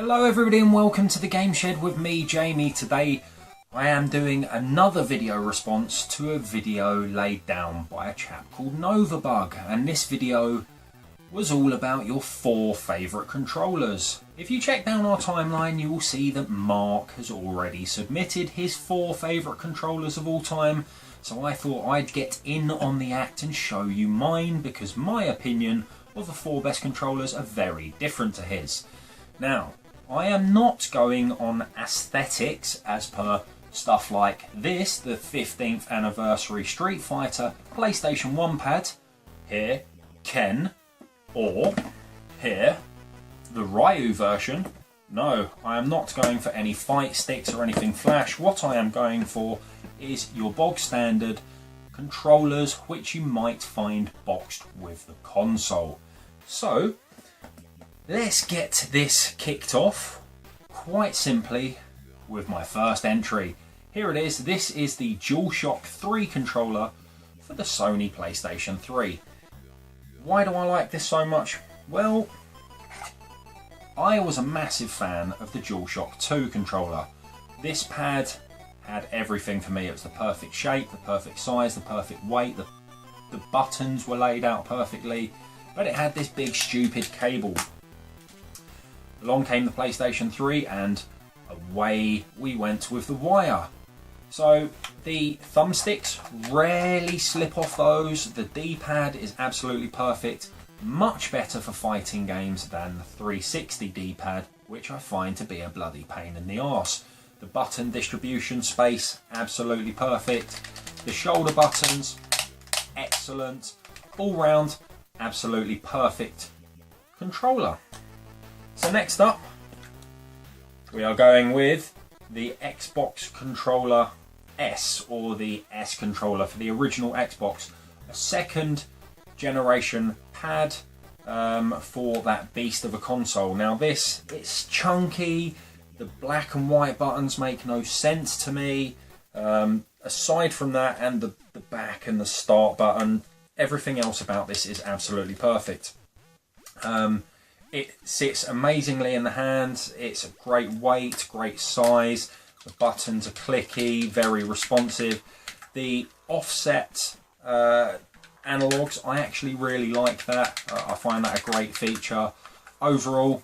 Hello everybody and welcome to the Game Shed with me, Jamie. Today I am doing another video response to a video laid down by a chap called Novabug, and this video was all about your 4 favourite controllers. If you check down our timeline, you will see that Mark has already submitted his 4 favourite controllers of all time, so I thought I'd get in on the act and show you mine, because my opinion of the 4 best controllers are very different to his. Now, I am not going on aesthetics as per stuff like this, the 15th anniversary Street Fighter PlayStation 1 pad, here, Ken, or here, the Ryu version. No, I am not going for any fight sticks or anything flash. What I am going for is your bog standard controllers which you might find boxed with the console. So, let's get this kicked off quite simply with my first entry. Here it is. This is the DualShock 3 controller for the Sony PlayStation 3. Why do I like this so much? Well, I was a massive fan of the DualShock 2 controller. This pad had everything for me. It was the perfect shape, the perfect size, the perfect weight, the buttons were laid out perfectly, but it had this big stupid cable. Along came the PlayStation 3 and away we went with the wire. So the thumbsticks rarely slip off those. The D-pad is absolutely perfect. Much better for fighting games than the 360 D-pad, which I find to be a bloody pain in the arse. The button distribution space, absolutely perfect. The shoulder buttons, excellent. All round, absolutely perfect controller. So next up, we are going with the Xbox Controller S, or the S controller for the original Xbox. A 2nd generation pad for that beast of a console. Now this, it's chunky, the black and white buttons make no sense to me. Aside from that and the back and the start button, everything else about this is absolutely perfect. It sits amazingly in the hand. It's a great weight, great size. The buttons are clicky, very responsive. The offset analogs, I actually really like that. I find that a great feature. Overall,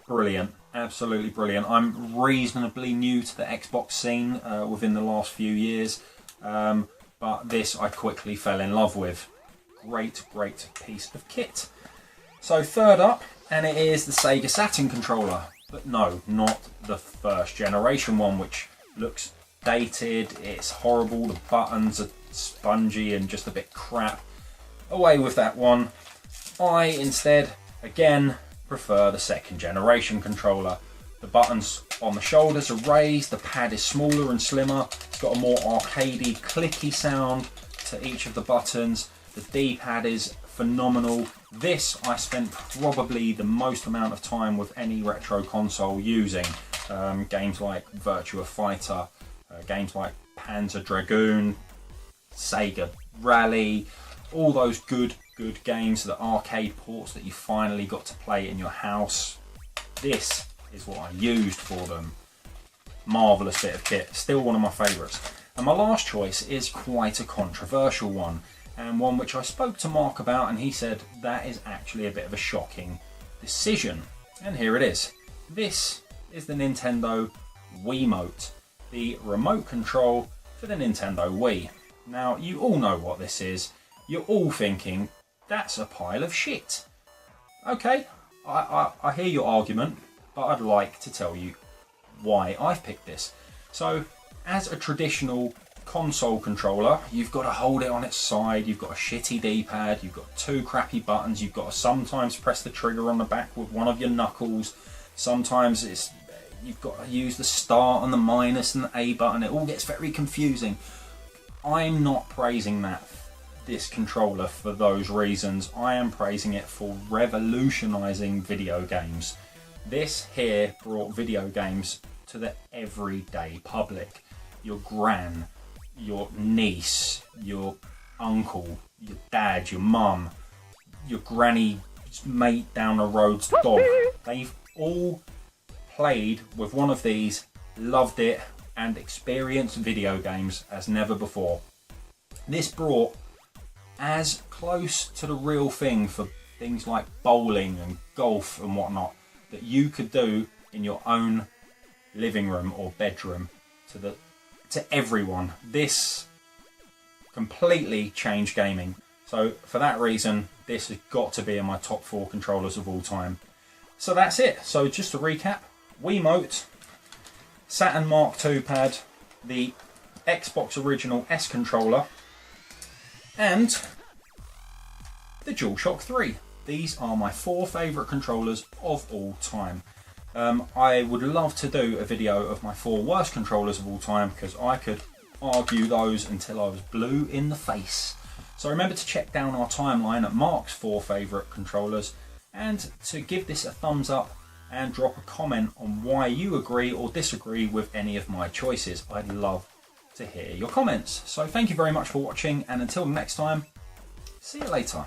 brilliant, absolutely brilliant. I'm reasonably new to the Xbox scene within the last few years, but this I quickly fell in love with. Great piece of kit. So third up, and it is the Sega Saturn controller, but no, not the 1st generation one, which looks dated, it's horrible, the buttons are spongy and just a bit crap. Away with that one. I instead, again, prefer the 2nd generation controller. The buttons on the shoulders are raised, the pad is smaller and slimmer, it's got a more arcadey, clicky sound to each of the buttons. The D-pad is phenomenal. This I spent probably the most amount of time with any retro console using. Games like Virtua Fighter, games like Panzer Dragoon, Sega Rally, all those good games, the arcade ports that you finally got to play in your house. This is what I used for them. Marvellous bit of kit, still one of my favourites. And my last choice is quite a controversial one, and one which I spoke to Mark about, and he said that is actually a bit of a shocking decision. And here it is. This is the Nintendo Wiimote, the remote control for the Nintendo Wii. Now, you all know what this is. You're all thinking, that's a pile of shit. Okay, I hear your argument, but I'd like to tell you why I've picked this. So, as a traditional console controller, you've got to hold it on its side, you've got a shitty D-pad, you've got 2 crappy buttons, you've got to sometimes press the trigger on the back with one of your knuckles, sometimes you've got to use the start and the minus and the A button. It all gets very confusing. I'm not praising this controller for those reasons. I am praising it for revolutionising video games. This here brought video games to the everyday public. Your gran, your niece, your uncle, your dad, your mum, your granny's mate down the road's dog. They've all played with one of these, loved it, and experienced video games as never before. This brought as close to the real thing for things like bowling and golf and whatnot that you could do in your own living room or bedroom to everyone. This completely changed gaming. So for that reason, this has got to be in my top 4 controllers of all time. So that's it. So just to recap, Wiimote, Saturn Mark II pad, the Xbox original S controller, and the DualShock 3. These are my 4 favourite controllers of all time. I would love to do a video of my 4 worst controllers of all time, because I could argue those until I was blue in the face. So remember to check down our timeline at Mark's 4 favourite controllers, and to give this a thumbs up and drop a comment on why you agree or disagree with any of my choices. I'd love to hear your comments. So thank you very much for watching, and until next time, see you later.